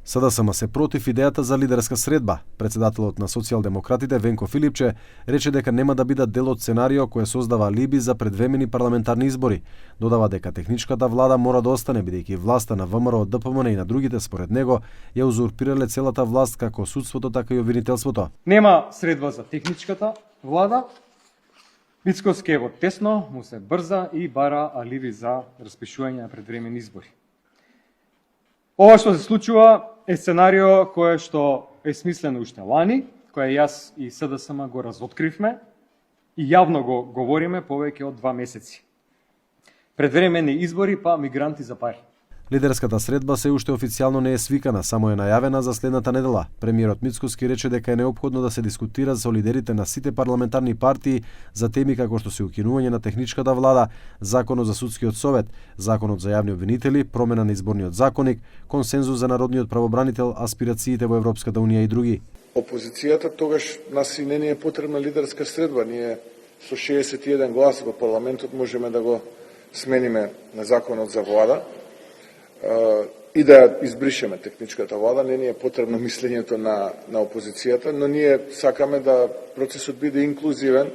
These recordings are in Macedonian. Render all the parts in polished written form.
СДСМ се против идејата за лидерска средба. Председателот на социјалдемократите Венко Филипче рече дека нема да бидат дел од сценарио кое создава алиби за предвремени парламентарни избори. Додава дека техничката влада мора да остане бидејќи власта на ВМРО, ДПМН и на другите според него ја узурпирале целата власт како судството така и обвинителството. Нема средба за техничката влада. Мицкоски е во тесно, му се брза и бара алиби за распишување на предвремени избори. Ова што се случува е сценарио кое што е смислено уште лани, кое јас и СДСМ го разоткривме и јавно го говориме повеќе од 2 месеци. Предвремени избори па мигранти за пари. Лидерската средба се уште официјално не е свикана, само е најавена за следната недела. Премиерот Мицкоски рече дека е неопходно да се дискутира со лидерите на сите парламентарни партии за теми како што се укинување на техничката влада, законот за судскиот совет, законот за јавни обвинители, промена на изборниот законник, консензус за народниот правобранител, аспирациите во Европската унија и други. Опозицијата тогаш нас и не е потребна лидерска средба. Ние со 61 глас во парламентот можеме да го смениме на законот за влада и да ја избришеме техничката влада. Не ни е потребно мислењето на опозицијата, но ние сакаме да процесот биде инклузивен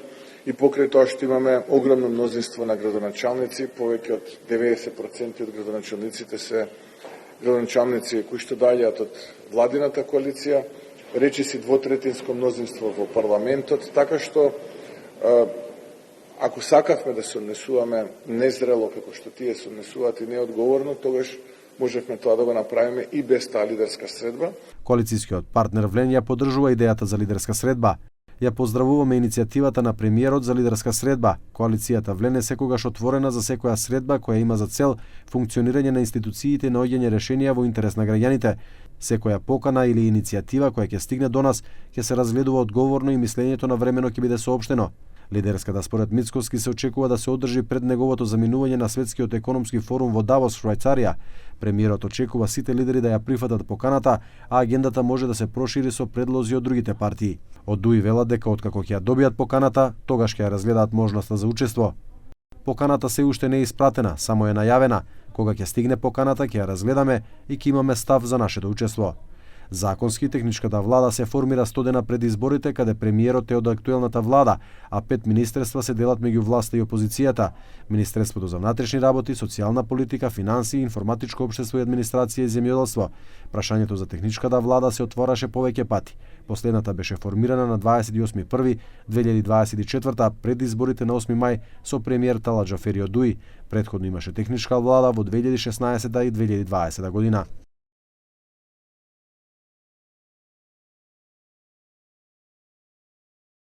и покрај тоа што имаме огромно мнозинство на градоначалници, повеќе од 90% од градоначалниците се градоначалници кои што доаѓаат од владината коалиција, речиси двотретинско мнозинство во парламентот, така што ако сакавме да се однесуваме незрело како што тие се однесуваат и неодговорно, тогаш можевме тоа да го направиме и без таа лидерска средба. Коалицијскиот партнер Влен ја поддржува идејата за лидерска средба. Ја поздравуваме иницијативата на премиерот за лидерска средба. Коалицијата Влен е секогаш отворена за секоја средба која има за цел функционирање на институциите и наоѓање решенија во интерес на граѓаните. Секоја покана или иницијатива која ќе стигне до нас ќе се разгледува одговорно и мислењето на времено ќе биде соопштено. Лидерската според Мицкоски се очекува да се одржи пред неговото заминување на Светскиот економски форум во Давос, Швајцарија. Премиерот очекува сите лидери да ја прифатат поканата, а агендата може да се прошири со предлози од другите партии. Од ДУИ велат дека откако ќе ја добијат поканата, тогаш ќе ја разгледаат можноста за учество. Поканата се уште не е испратена, само е најавена. Кога ќе стигне поканата, ќе ја разгледаме и ќе имаме став за нашето учество. Законски техничката влада се формира 100 дена пред изборите, каде премиерот е од актуелната влада, а 5 министерства се делат меѓу власта и опозицијата. Министерството за внатрешни работи, социјална политика, финансии, информатичко општество и администрација и земјоделство. Прашањето за техничката влада се отвораше повеќе пати. Последната беше формирана на 28.1.2024 пред изборите на 8 мај со премиер Тала Џафери од ДУИ. Претходно имаше техничка влада во 2016 и 2020 година.